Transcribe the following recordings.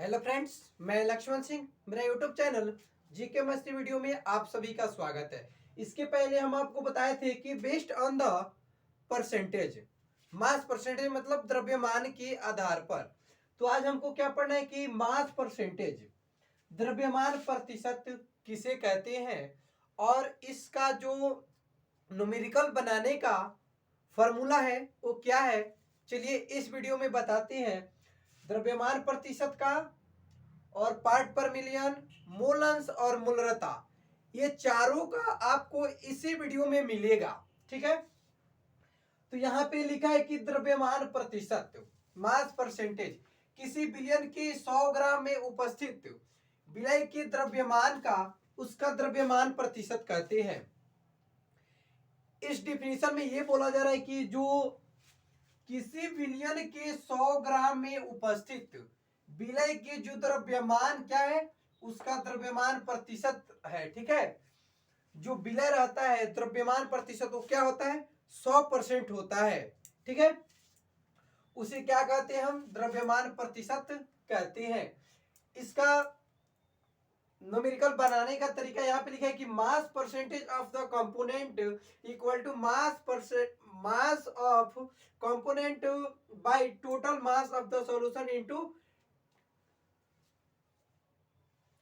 Hello friends, मैं लक्ष्मण सिंह। मेरा YouTube channel GK मस्ती वीडियो में आप सभी का स्वागत है। इसके पहले हम आपको बताए थे कि based on the percentage, mass percentage मतलब द्रव्यमान के आधार पर। तो आज हमको क्या पढ़ना है कि मास परसेंटेज, द्रव्यमान प्रतिशत किसे कहते हैं और इसका जो न्यूमेरिकल बनाने का फॉर्मूला है वो क्या है। चलिए इस वीडियो में बताते हैं द्रव्यमान प्रतिशत का और पार्ट पर मिलियन, मोल अंश और मूलरता, ये चारों का आपको इसी वीडियो में मिलेगा। ठीक है, तो यहाँ पे लिखा है कि द्रव्यमान प्रतिशत, मास परसेंटेज, किसी बिलियन के 100 ग्राम में उपस्थित विलय के द्रव्यमान का उसका द्रव्यमान प्रतिशत कहते हैं। इस डिफिनीशन में ये बोला जा रहा है कि जो किसी विलयन के 100 ग्राम में उपस्थित विलय के जो द्रव्यमान क्या है उसका द्रव्यमान प्रतिशत है। ठीक है, जो विलय रहता है द्रव्यमान प्रतिशत वो क्या होता है 100% होता है। ठीक है, उसे क्या कहते हैं हम द्रव्यमान प्रतिशत कहते हैं। इसका न्यूमेरिकल बनाने का तरीका यहाँ पे लिखा है कि mass percentage of the component equal to mass of component by total mass of the solution into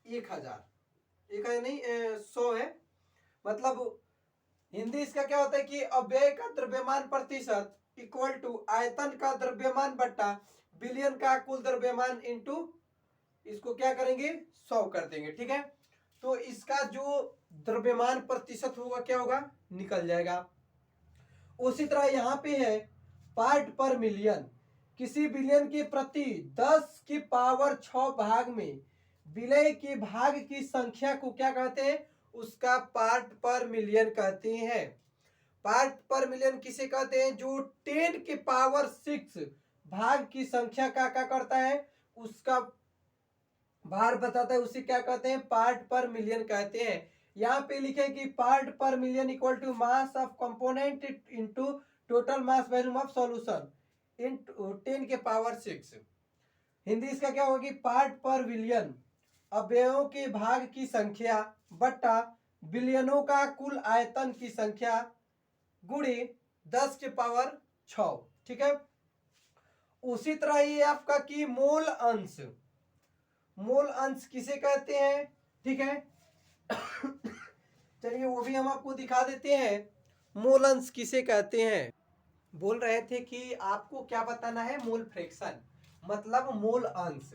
1000 नहीं 100 है। मतलब हिंदी इसका क्या होता है कि अव्यय का द्रव्यमान प्रतिशत इक्वल टू आयतन का द्रव्यमान बट्टा बिलियन का कुल द्रव्यमान इनटू इसको क्या करेंगे 100 कर देंगे। ठीक है, तो इसका जो द्रव्यमान प्रतिशत होगा क्या होगा निकल जाएगा। उसी तरह यहाँ पे है पार्ट पर मिलियन, किसी बिलियन के प्रति 10 की पावर 6 भाग में विलय के भाग की संख्या को क्या कहते हैं उसका पार्ट पर मिलियन कहते हैं। पार्ट पर मिलियन किसे कहते हैं जो 10 के पावर 6 भाग की संख्या का क्या करता है उसका भार बताता है, उसे क्या कहते हैं पार्ट पर मिलियन कहते हैं। यहाँ पे लिखे कि पार्ट पर million equal to mass of component into total mass volume of solution in 10 के पावर 6। हिंदी इसका क्या होगा कि पार्ट पर बिलियन अवयवों के भाग की संख्या बट्टा बिलियनों का कुल आयतन की संख्या गुणे 10 के पावर 6। ठीक है, उसी तरह ये आपका कि मोल अंश, मोल अंश किसे कहते हैं। ठीक है चलिए वो भी हम आपको दिखा देते हैं मोल अंश किसे कहते हैं। बोल रहे थे कि आपको क्या बताना है मोल फ्रैक्शन मतलब मोल अंश,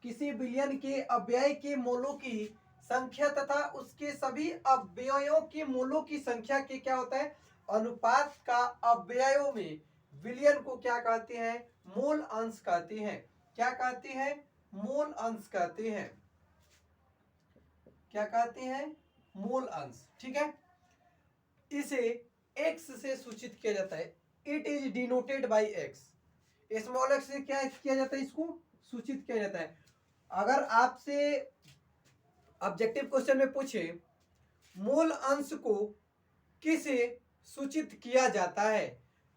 किसी बिलियन के अव्यय के मोलों की संख्या तथा उसके सभी अव्ययों के मोलों की संख्या के क्या होता है अनुपात का अव्ययों में बिलियन को क्या कहते हैं मोल अंश कहते हैं। क्या कहते हैं मोल अंश कहते हैं। क्या कहते हैं मोल अंश। ठीक है, इसे x से सूचित किया जाता है, it is denoted bye x। Small x से क्या किया जाता है इसको सूचित किया जाता है। अगर आपसे ऑब्जेक्टिव क्वेश्चन में पूछे मोल अंश को किसे सूचित किया जाता है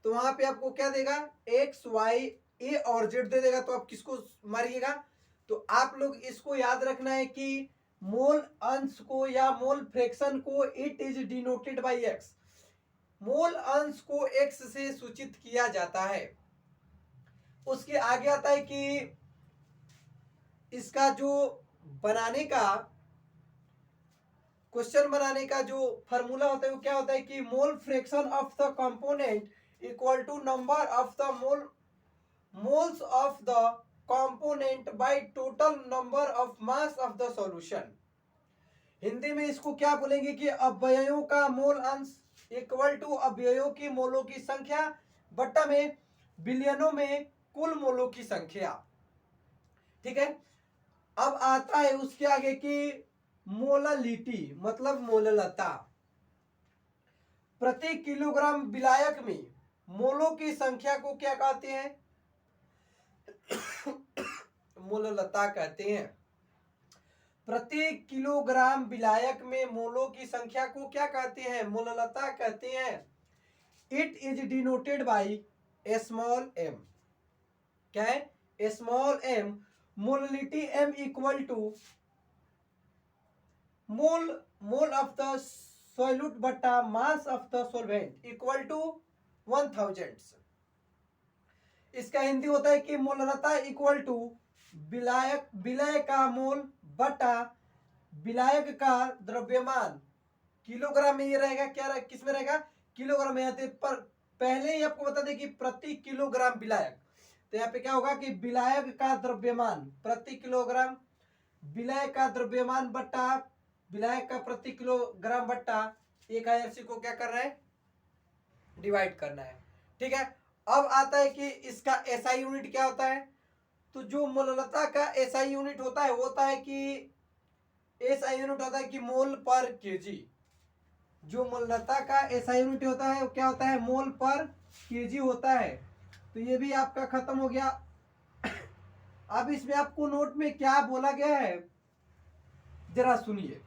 तो वहां पे आपको क्या देगा x y a और z दे देगा, तो आप किसको मारिएगा। तो आप लोग इसको याद रखना है कि मोल अंश को या मोल फ्रैक्शन को it is denoted bye x, मोल अंश को x से सूचित किया जाता है। उसके आगे आता है कि इसका जो बनाने का क्वेश्चन बनाने का जो फार्मूला होता है वो क्या होता है कि mole fraction of the component equal to number of the moles of the component by total number of mass of the solution. Hindi में इसको क्या बोलेंगे कि अव्ययों का मोल अंश इक्वल टू अव्ययों की मोलों की संख्या बट्टा में बिलियनों में कुल मोलों की संख्या। ठीक है, अब आता है उसके आगे कि मोलालिटी मतलब मोललता, प्रति किलोग्राम विलायक में मोलों की संख्या को क्या कहते हैं मोललता कहते हैं। प्रति किलोग्राम विलायक में मोलों की संख्या को क्या कहते हैं मोललता कहते हैं। It is denoted by small m। क्या है small m molality M equal to mole of the solute बटा mass of the solvent equal to 1000। इसका हिंदी होता है कि मोलरता इक्वल टू विलय का मोल बटा विलायक का द्रव्यमान। किलोग्राम में ये रहेगा, किस में रहेगा, किलोग्राम में। पर पहले ही आपको बता दें कि प्रति किलोग्राम विलायक, तो यहाँ पे क्या होगा कि विलायक का द्रव्यमान प्रति किलोग्राम, विलय का द्रव्यमान बट्टा विलायक का प्रति किलोग्राम बट्टा 1000 को क्या करना है, डिवाइड करना है। ठीक है। अब आता है कि इसका एसआई यूनिट क्या होता है। तो जो मोलरता का एसआई यूनिट होता है वो होता है कि एसआई यूनिट होता है कि मोल पर केजी। जो मोलरता का एसआई यूनिट होता है वो क्या होता है, मोल पर केजी होता है। तो ये भी आपका खत्म हो गया। अब इसमें आपको नोट में क्या बोला गया है जरा सुनिए।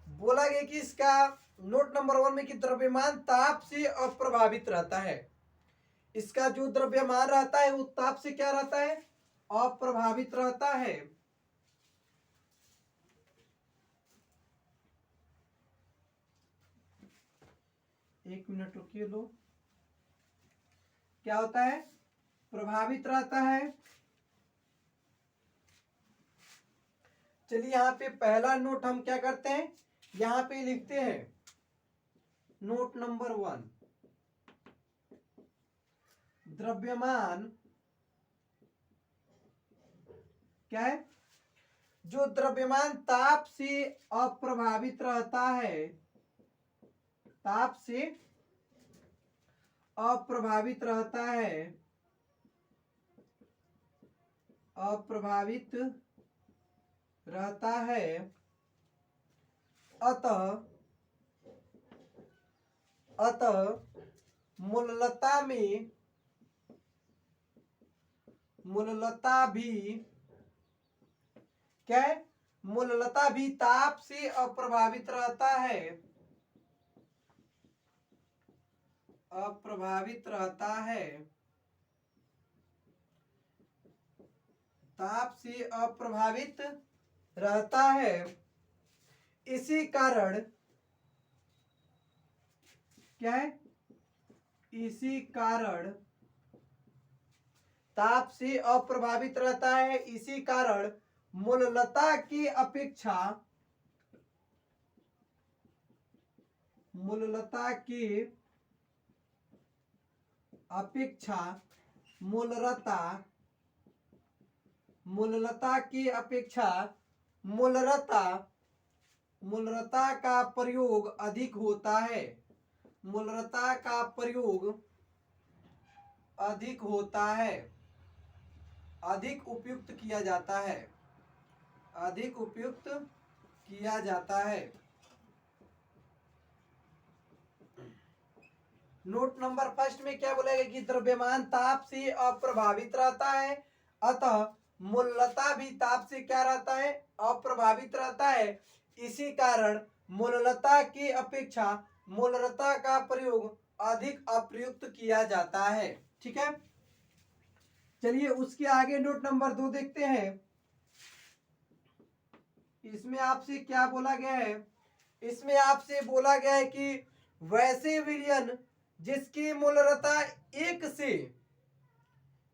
बोला गया कि इसका नोट नंबर 1 में कि द्रव्यमान ताप से अप्रभावित रहता है। इसका जो द्रव्यमान रहता है वो ताप से क्या रहता है, अप्रभावित रहता है। एक मिनट रुकिए लो। क्या होता है, प्रभावित रहता है। चलिए यहाँ पे पहला नोट हम क्या करते हैं, यहाँ पे लिखते हैं नोट नंबर 1, द्रव्यमान क्या है, जो द्रव्यमान ताप से अप्रभावित रहता है, ताप से अप्रभावित रहता है, अप्रभावित रहता है, अतः मूललता भी क्या है, मूललता भी ताप से अप्रभावित रहता है, अप्रभावित रहता है, ताप से अप्रभावित रहता है। इसी कारण क्या है, इसी कारण ताप से अप्रभावित रहता है। इसी कारण मूललता की अपेक्षा, मूललता की अपेक्षा मूलरता, मूललता की अपेक्षा मूलरता का प्रयोग अधिक होता है, मूलरता का प्रयोग अधिक होता है, अधिक उपयुक्त किया जाता है, अधिक उपयुक्त किया जाता है। नोट नंबर 1 में क्या बोलेगा कि द्रव्यमान ताप से अप्रभावित रहता है, अतः मूललता भी ताप से क्या रहता है, अप्रभावित रहता है। इसी कारण मूललता की अपेक्षा मूलरता का प्रयोग अधिक अप्रयुक्त किया जाता है। ठीक है। चलिए उसके आगे नोट नंबर 2 देखते हैं। इसमें आपसे क्या बोला गया है, इसमें आपसे बोला गया है कि वैसे विलयन जिसकी मूलरता 1 से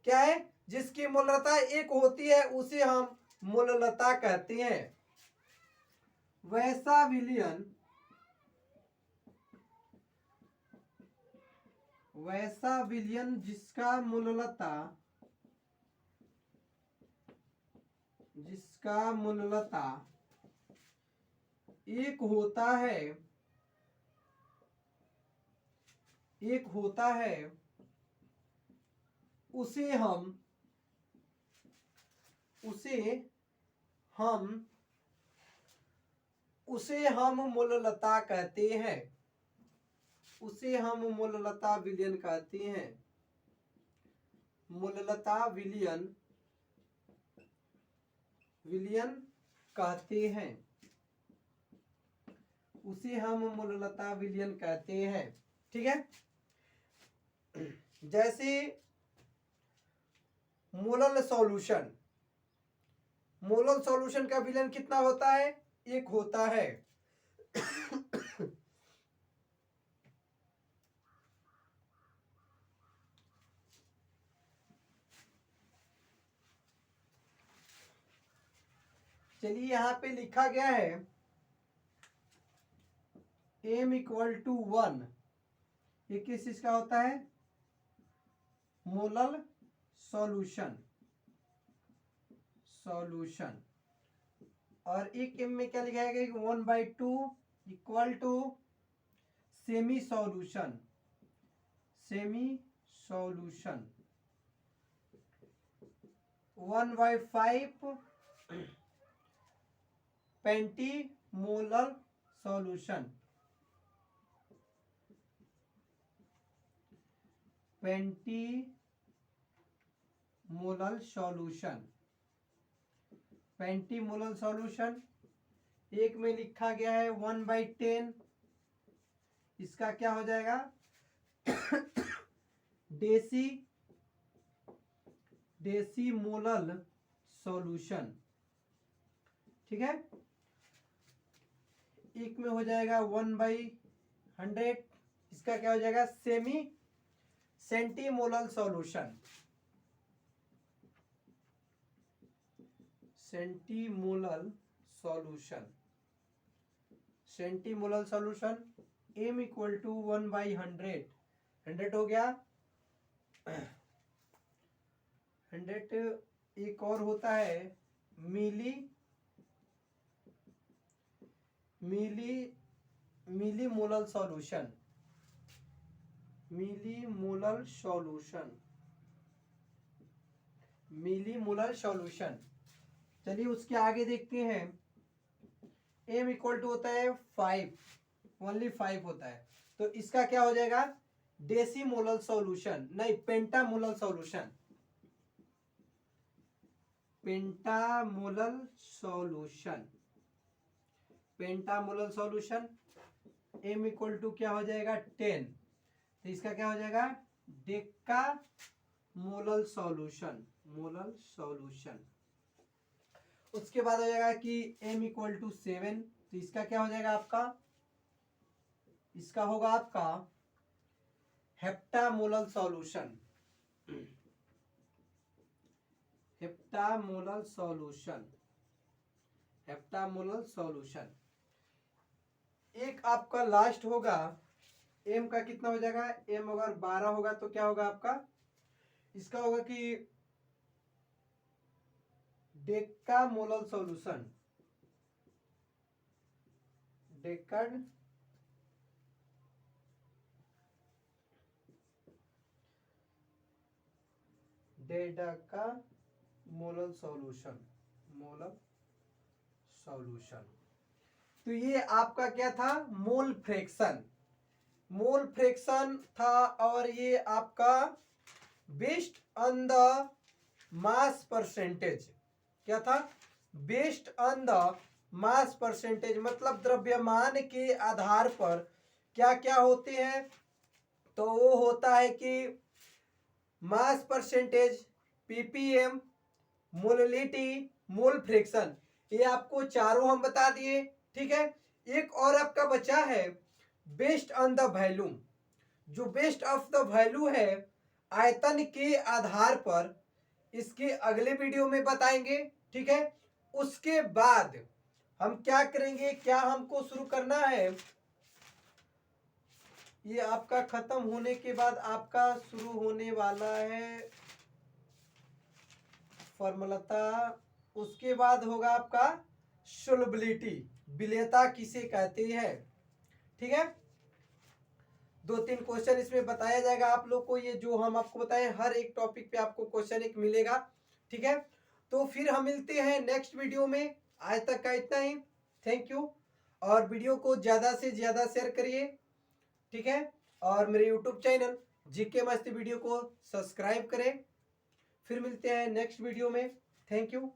क्या है, जिसकी मूलरता 1 होती है उसे हम मूललता कहते हैं। वैसा विलयन, वैसा विलयन जिसका मूललता, जिसका मूललता 1 होता है, 1 होता है, उसे हम मूललता कहते हैं, उसे हम मूललता विलयन कहते हैं। मूललता विलयन कहते हैं, उसे हम मूललता विलयन कहते हैं। ठीक है। जैसे मोलल सॉल्यूशन, मोलल सॉल्यूशन का विलन कितना होता है? 1 होता है। चलिए यहां पे लिखा गया है m इक्वल टू 1, ये किस चीज का होता है? Molal solution. और एक m में क्या लिखा है? 1/2 equal to semi solution. 1/5 pentimolal solution. Pentimolal solution एक में लिखा गया है 1/10, इसका क्या हो जाएगा? Decimolal solution. ठीक है, एक में हो जाएगा 1/100, इसका क्या हो जाएगा? Centimolal solution. Centimolal solution m equal to 1/100, 100 हो गया। 100 एक और होता है मिलीमोलल सॉल्यूशन। मिलीमोलल सॉल्यूशन। चलिए उसके आगे देखते हैं। m इक्वल टू होता है 5, ओनली 5 होता है, तो इसका क्या हो जाएगा? डेसीमोलल सॉल्यूशन, नहीं pentamolal solution. Pentamolal solution m equal to क्या हो जाएगा? 10, तो इसका क्या हो जाएगा? Decamolal solution. उसके बाद हो जाएगा कि m इक्वल टू 7, तो इसका क्या हो जाएगा आपका? इसका होगा आपका हेप्टामोलल सॉल्यूशन। एक आपका लास्ट होगा, m का कितना हो जाएगा? m अगर 12 होगा तो क्या होगा आपका? इसका होगा कि डेकामोलल सॉल्यूशन। डेकामोलल सॉल्यूशन। तो ये आपका क्या था? मोल फ्रैक्शन था, और ये आपका based on the mass percentage. क्या था? Based on the mass percentage, मतलब द्रव्यमान के आधार पर क्या क्या होते हैं? तो वो होता है कि mass percentage, ppm, molality, mole fraction, ये आपको चारों हम बता दिए। ठीक है, एक और आपका बचा है बेस्ड ऑन द वॉल्यूम। जो बेस्ड ऑफ द वैल्यू है आयतन के आधार पर, इसके अगले वीडियो में बताएंगे। ठीक है, उसके बाद हम क्या करेंगे, क्या हमको शुरू करना है, ये आपका खत्म होने के बाद आपका शुरू होने वाला है फॉर्मूलता। उसके बाद होगा आपका सोलबिलिटी, विलेयता किसे कहते हैं। ठीक है, 2-3 क्वेश्चन इसमें बताया जाएगा आप लोग को। ये जो हम आपको बताएं, हर एक टॉपिक पे आपको क्वेश्चन एक मिलेगा। ठीक है, तो फिर हम मिलते हैं नेक्स्ट वीडियो में। आज तक का इतना ही, थैंक यू। और वीडियो को ज़्यादा से ज़्यादा शेयर करिए। ठीक है, और मेरे यूट्यूब चैनल जीके मस्ती वीडियो को सब्सक्राइब करें। फिर मिलते हैं नेक्स्ट वीडियो में, थैंक यू।